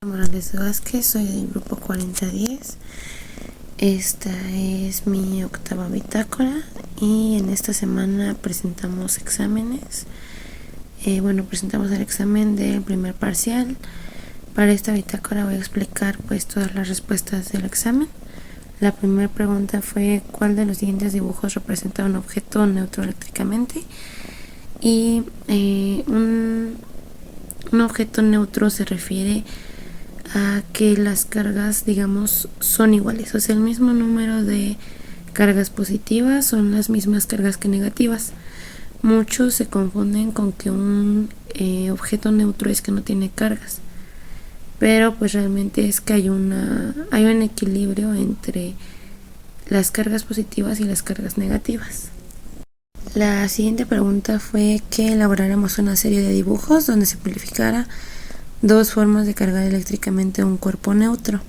Morales Vázquez, soy del grupo 4010. Esta es mi octava bitácora y en esta semana presentamos exámenes. Presentamos el examen del primer parcial. Para esta bitácora voy a explicar todas las respuestas del examen. La primera pregunta fue: ¿cuál de los siguientes dibujos representa un objeto neutro eléctricamente? Y un objeto neutro se refiere a que las cargas, son iguales, o sea, el mismo número de cargas positivas son las mismas cargas que negativas. Muchos se confunden con que un objeto neutro es que no tiene cargas, pero pues realmente es que hay un equilibrio entre las cargas positivas y las cargas negativas. La siguiente pregunta fue que elaboráramos una serie de dibujos donde se simplificara dos formas de cargar eléctricamente un cuerpo neutro.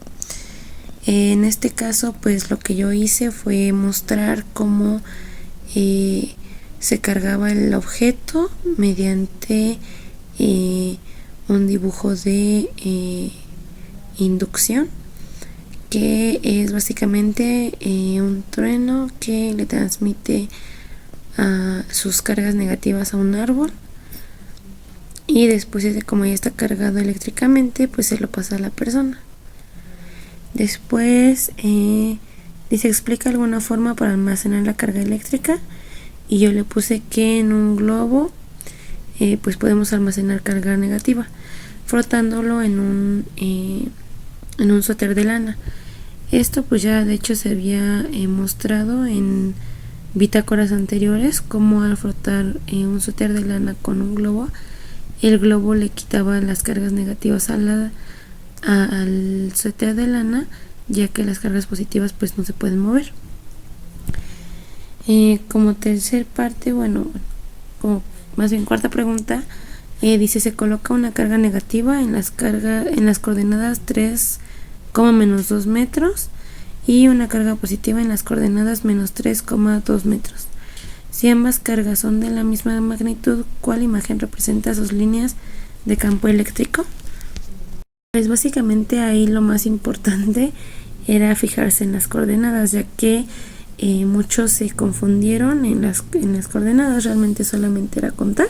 En este caso, lo que yo hice fue mostrar cómo se cargaba el objeto mediante un dibujo de inducción, que es básicamente un trueno que le transmite sus cargas negativas a un árbol, y después de como ya está cargado eléctricamente, se lo pasa a la persona. Después dice: explica alguna forma para almacenar la carga eléctrica, y yo le puse que en un globo podemos almacenar carga negativa frotándolo en un suéter de lana. Esto ya de hecho se había mostrado en bitácoras anteriores, como al frotar un suéter de lana con un globo, el globo le quitaba las cargas negativas al suéter de lana, ya que las cargas positivas no se pueden mover. Como tercer parte, como más bien cuarta pregunta, dice: se coloca una carga negativa en las coordenadas 3, menos 2 metros y una carga positiva en las coordenadas menos 3,2 metros. Si ambas cargas son de la misma magnitud, ¿cuál imagen representa sus líneas de campo eléctrico? Básicamente ahí lo más importante era fijarse en las coordenadas, ya que muchos se confundieron en las coordenadas. Realmente solamente era contar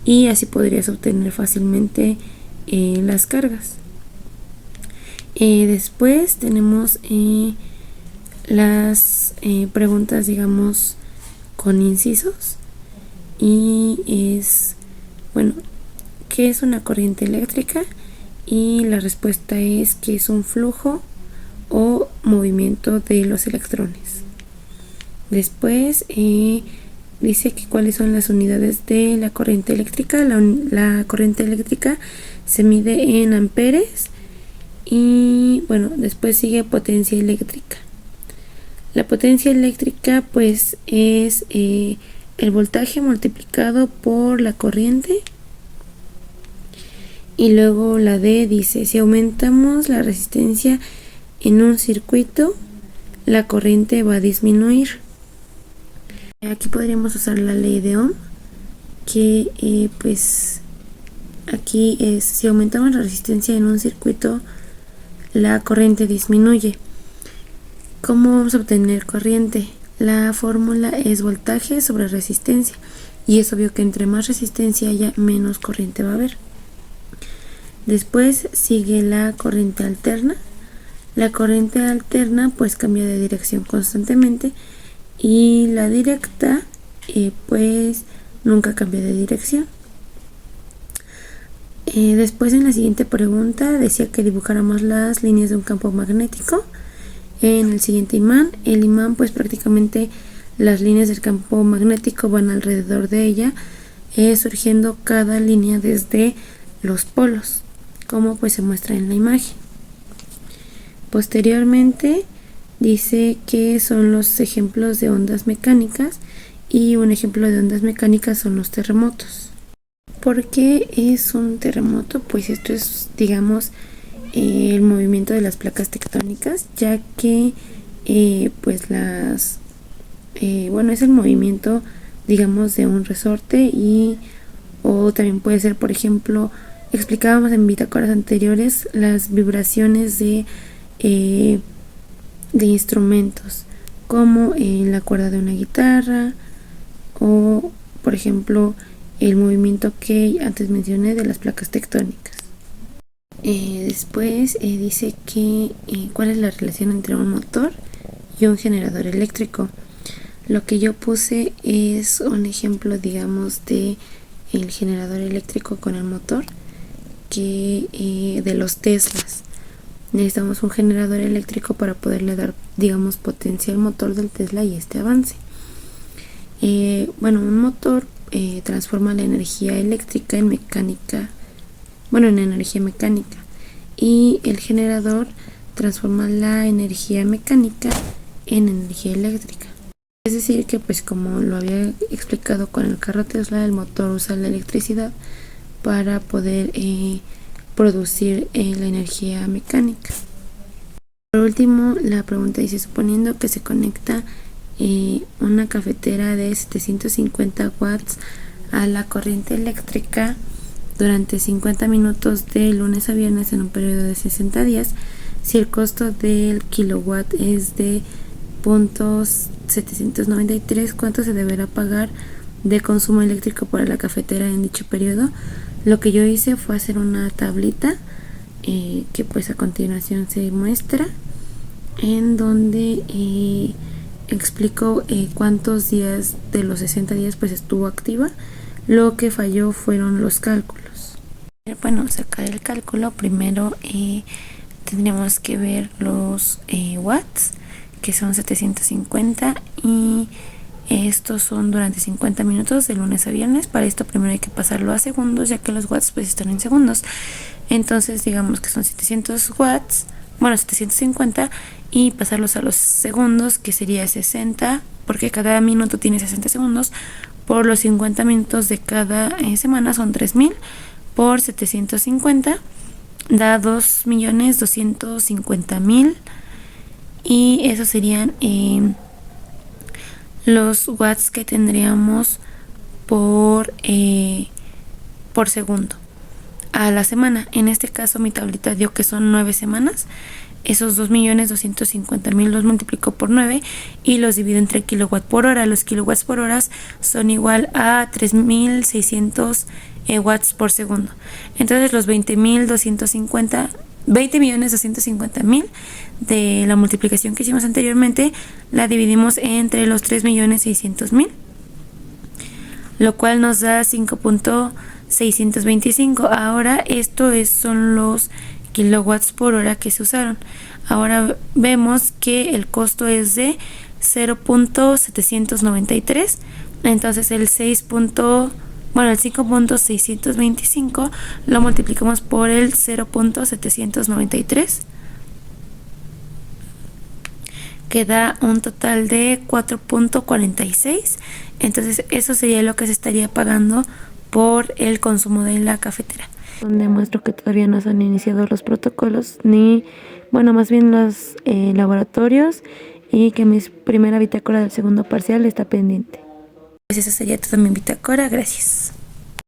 y así podrías obtener fácilmente las cargas. Después tenemos las preguntas, con incisos, y es, ¿qué es una corriente eléctrica? Y la respuesta es que es un flujo o movimiento de los electrones. Después dice que cuáles son las unidades de la corriente eléctrica. La corriente eléctrica se mide en amperes, y después sigue potencia eléctrica. La potencia eléctrica es el voltaje multiplicado por la corriente. Y luego la D dice: si aumentamos la resistencia en un circuito, la corriente va a disminuir. Aquí podríamos usar la ley de Ohm, que aquí es: si aumentamos la resistencia en un circuito, la corriente disminuye. ¿Cómo vamos a obtener corriente? La fórmula es voltaje sobre resistencia, y es obvio que entre más resistencia haya, menos corriente va a haber. Después sigue la corriente alterna. La corriente alterna cambia de dirección constantemente, y la directa nunca cambia de dirección. Después, en la siguiente pregunta, decía que dibujáramos las líneas de un campo magnético en el siguiente imán. El imán prácticamente las líneas del campo magnético van alrededor de ella, surgiendo cada línea desde los polos, como se muestra en la imagen. Posteriormente dice que son los ejemplos de ondas mecánicas, y un ejemplo de ondas mecánicas son los terremotos. ¿Por qué es un terremoto? Esto es, el movimiento de las placas tectónicas, ya que es el movimiento de un resorte, o también puede ser, por ejemplo, explicábamos en bitácoras anteriores las vibraciones de instrumentos, como la cuerda de una guitarra o, por ejemplo, el movimiento que antes mencioné de las placas tectónicas. Después dice que cuál es la relación entre un motor y un generador eléctrico. Lo que yo puse es un ejemplo, digamos, de el generador eléctrico con el motor que de los Teslas. Necesitamos un generador eléctrico para poderle dar, digamos, potencia al motor del Tesla y este avance. Bueno, un motor transforma la energía eléctrica en mecánica, bueno, en energía mecánica, y el generador transforma la energía mecánica en energía eléctrica. Es decir que, pues, como lo había explicado con el carro Tesla, el motor usa la electricidad para poder producir la energía mecánica. Por último, la pregunta dice, suponiendo que se conecta una cafetera de 750 watts a la corriente eléctrica durante 50 minutos de lunes a viernes en un periodo de 60 días, si el costo del kilowatt es de .793, ¿cuánto se deberá pagar de consumo eléctrico para la cafetera en dicho periodo? Lo que yo hice fue hacer una tablita que pues a continuación se muestra, en donde explico cuántos días de los 60 días pues estuvo activa. Lo que falló fueron los cálculos. Bueno, sacar el cálculo, primero tendríamos que ver los watts, que son 750, y estos son durante 50 minutos de lunes a viernes. Para esto primero hay que pasarlo a segundos, ya que los watts pues están en segundos. Entonces digamos que son 700 watts, bueno, 750, y pasarlos a los segundos, que sería 60, porque cada minuto tiene 60 segundos, por los 50 minutos de cada semana son 3000, por 750 da 2.250.000, y esos serían los watts que tendríamos por segundo a la semana. En este caso mi tablita dio que son 9 semanas. Esos 2.250.000 los multiplico por 9 y los divido entre kilowatt por hora. Los kilowatts por hora son igual a 3.600 watts por segundo. Entonces los 20.250.000 de la multiplicación que hicimos anteriormente la dividimos entre los 3.600.000, lo cual nos da 5.625. Ahora son los kilowatts por hora que se usaron. Ahora vemos que el costo es de 0.793. Entonces el 5.625 lo multiplicamos por el 0.793, que da un total de 4.46. Entonces eso sería lo que se estaría pagando por el consumo de la cafetera. Donde muestro que todavía no se han iniciado los protocolos, más bien los laboratorios, y que mi primera bitácora del segundo parcial está pendiente. Pues esa sería toda mi bitácora. Gracias.